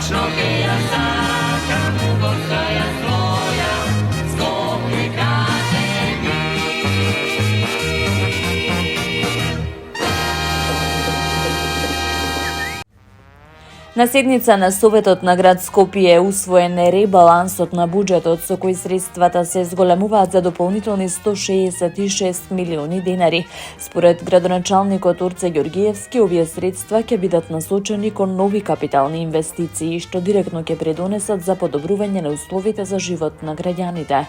Вечно ќе ја сакам, горка ја своја, Скопје кажи ми. На седница на Советот на град Скопје е усвоен ребалансот на буџетот со кој средствата се зголемуваат за дополнителни 166 милиони денари. Според градоначалникот Орце Ѓоргиевски, овие средства ќе бидат насочени кон нови капитални инвестиции, што директно ќе предонесат за подобрување на условите за живот на граѓаните.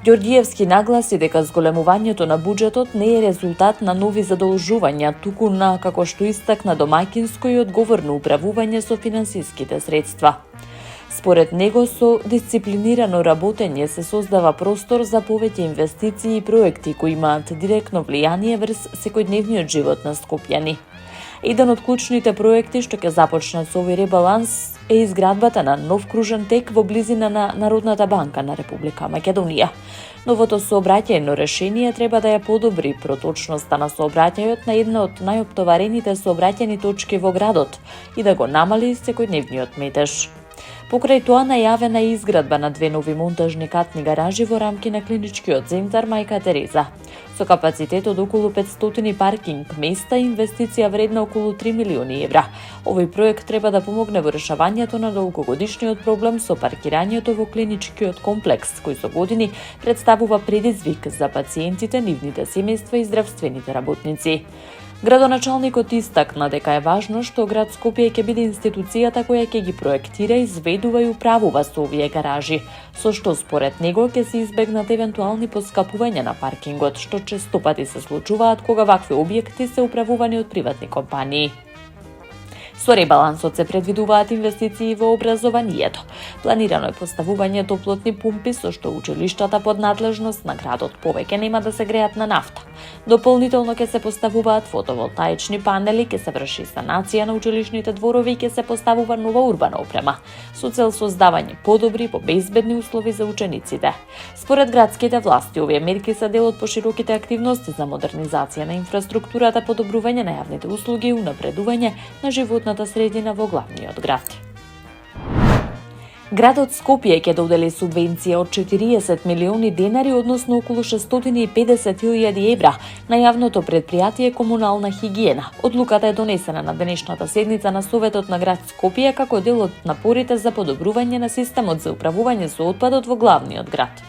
Ѓоргиевски нагласи дека зголемувањето на буџетот не е резултат на нови задолжувања, туку на, како што истакна, домаќинско и одговорно управување со финансиските средства. Според него, со дисциплинирано работење се создава простор за повеќе инвестиции и проекти кои имаат директно влијание врз секојдневниот живот на скопјани. Еден од клучните проекти што ќе започнат со овој ребаланс е изградбата на нов кружен тек во близина на Народната банка на Република Македонија. Новото сообраќајно решение треба да ја подобри проточноста на сообраќајот на една од најоптоварените сообраќајни точки во градот и да го намали секојдневниот метеж. Покрај тоа најавена е изградба на 2 нови монтажни катни гаражи во рамки на клиничкиот центар Мајка Тереза. Со капацитет од околу 500 паркинг места и инвестиција вредна околу 3 милиони евра. Овој проект треба да помогне во решавањето на долгогодишниот проблем со паркирањето во клиничкиот комплекс, кој со години представува предизвик за пациентите, нивните семејства и здравствените работници. Градоначалникот истакна дека е важно што град Скопје ќе биде институцијата која ќе ги проектира, изведува и управува со овие гаражи, со што според него ќе се избегнат евентуални поскапувања на паркингот, што честопати се случуваат кога вакви објекти се управувани од приватни компании. Со ребалансот се предвидуваат инвестиции во образованието. Планирано е поставување топлотни пумпи со што училиштата под надлежност на градот повеќе нема да се греат на нафта. Дополнително ќе се поставуваат фотоволтаични панели, ќе се врши санација на училишните дворови и ќе се поставува нова урбана опрема со цел создавање подобри и побезбедни услови за учениците. Според градските власти, овие мерки се дел од пошироките активности за модернизација на инфраструктурата, подобрување на јавните услуги и унапредување на животната средина во главниот град. Градот Скопје ќе додели субвенција од 40 милиони денари, односно околу 650.000 евра, на јавното предпријатие Комунална хигиена. Одлуката е донесена на денешната седница на Советот на град Скопје како дел од напорите за подобрување на системот за управување со отпадот во главниот град.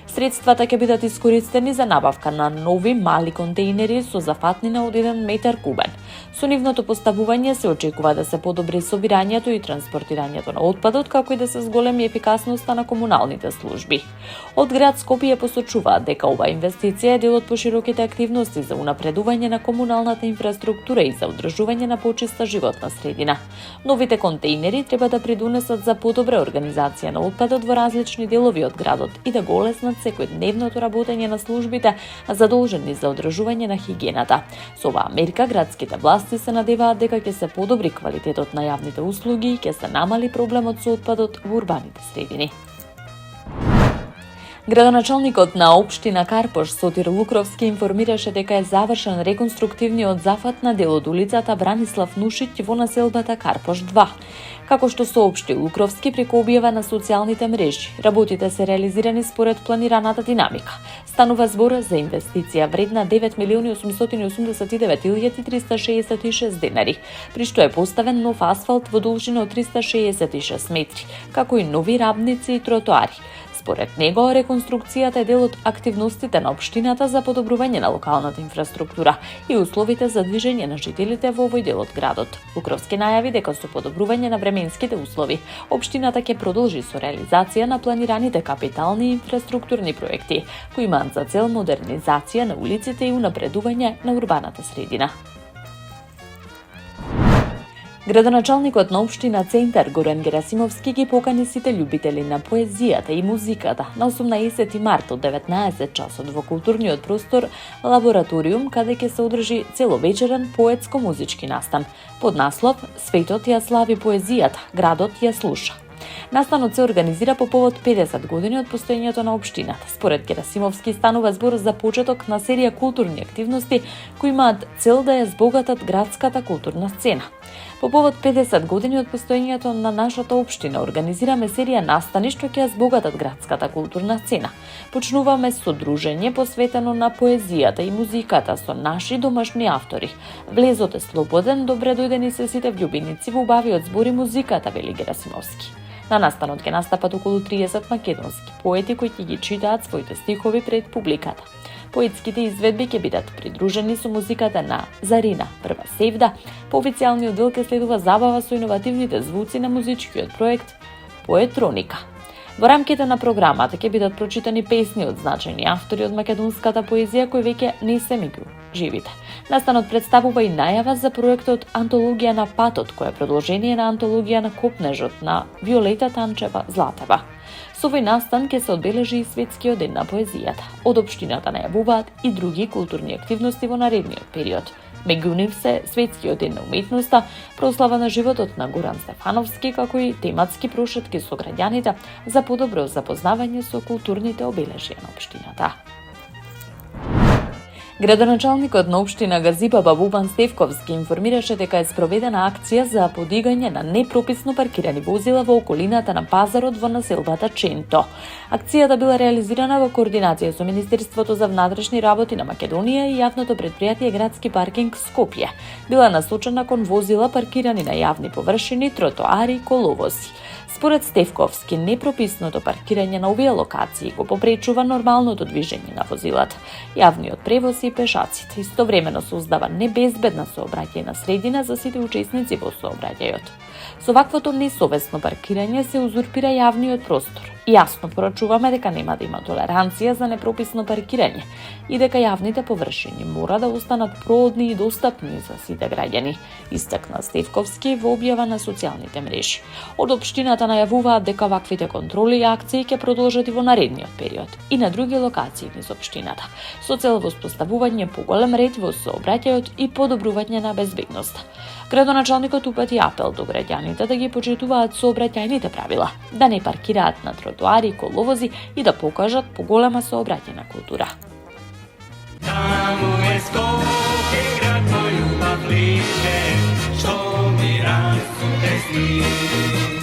Средствата ќе бидат искористени за набавка на нови мали контејнери со зафатнина од 1 метар кубен. Со нивното поставување се очекува да се подобри собирањето и транспортирањето на отпадот, како и да се зголеми ефикасноста на комуналните служби. Од град Скопје посочуваат дека ова инвестиција е дел од пошироките активности за унапредување на комуналната инфраструктура и за одржување на почиста животна средина. Новите контејнери треба да придонесат за подобра организација на отпадот во различни делови од градот и да го олеснат секојдневното работење на службите задолжени за одржување на хигиената. Со оваа мерка градските власти се надеваат дека ќе се подобри квалитетот на јавните услуги и ќе се намали проблемот со отпадот во урбаните средини. Градоначалникот на општина Карпош Сотир Лукровски информираше дека е завршен реконструктивниот зафат на дел од улицата Бранислав Нушиќ во населбата Карпош 2. Како што соопшти Лукровски преку објава на социјалните мрежи, работите се реализирани според планираната динамика. Станува збор за инвестиција вредна 9.889.366 денари, при што е поставен нов асфалт во должина од 366 метри, како и нови рабници и тротоари. Според него, реконструкцијата е дел од активностите на општината за подобрување на локалната инфраструктура и условите за движење на жителите во овој дел од градот. Лукровски најави дека со подобрување на временските услови, општината ќе продолжи со реализација на планираните капитални инфраструктурни проекти, кои имаат за цел модернизација на улиците и унапредување на урбаната средина. Градоначалникот на општина Центар Горан Герасимовски ги покани сите љубители на поезијата и музиката на 18 март од 19 часот во културниот простор Лабораториум, каде ќе се одржи целовечерен поетско-музички настан под наслов "Светот ја слави поезијата, градот ја слуша". Настанот се организира по повод 50 години од постоењето на општината. Според Герасимовски станува збор за почеток на серија културни активности кои имаат цел да ја збогатат градската културна сцена. По повод 50 години од постоењето на нашата општина организираме серија настани што ќе ја збогатат градската културна сцена. Почнуваме со дружење посветено на поезијата и музиката со наши домашни автори. Влезот е слободен, добре дојдени се сите влюбеници во убавиот збор и музиката, вели Герасимовски. На настанот ќе настапат околу 30 македонски поети кои ќе ги читаат своите стихови пред публиката. Поетските изведби ќе бидат придружени со музиката на Зарина, прва Севда. По официјалниот дел ќе следува забава со иновативните звуци на музичкиот проект Поетроника. Во рамките на програмата ќе бидат прочитани песни од значајни автори од македонската поезија кои веќе не се меѓу живите. Настанот представува и најава за проектот Антологија на патот, која е продолжение на Антологија на копнежот на Виолета Танчева Златева. Со овој настан ќе се одбележи и Светскиот ден на поезијата. Од општината најавуваат и други културни активности во наредниот период. Меѓу нив се Светскиот ден на уметноста, прослава на животот на Горан Стефановски, како и тематски прошетки со граѓаните за подобро запознавање со културните обележја на општината. Градоначалникот на општина Газипаба Бубан Стевковски информираше дека е спроведена акција за подигање на непрописно паркирани возила во околината на пазарот во населбата Ченто. Акцијата била реализирана во координација со Министерството за внатрешни работи на Македонија и јавното претпријатие Градски паркинг Скопје. Била насочена кон возила паркирани на јавни површини, тротоари и коловози. Според Стевковски, непрописното паркирање на овие локации го попречува нормалното движење на возилата, јавниот превоз и пешаците. Истовремено создава небезбедна сообраќајна средина за сите учесници во сообраќајот. Со ваквото несовесно паркирање се узурпира јавниот простор. Јасно порачуваме дека нема да има толеранција за непрописно паркирање и дека јавните површини мора да останат проодни и достапни за сите граѓани, истакна Стевковски во објава на социјалните мрежи. Од општината најавуваат дека ваквите контроли и акции ќе продолжат и во наредниот период и на други локации низ општината, со цел воспоставување поголем ред во сообраќајот и подобрување на безбедноста. Градоначалникот упати апел до граѓаните да ги почитуваат сообраќајните правила, да не паркираат на тротоари и коловози и да покажат поголема сообраќајна култура. Таму е Скопје, град мој убав лише, што ми расу тесни.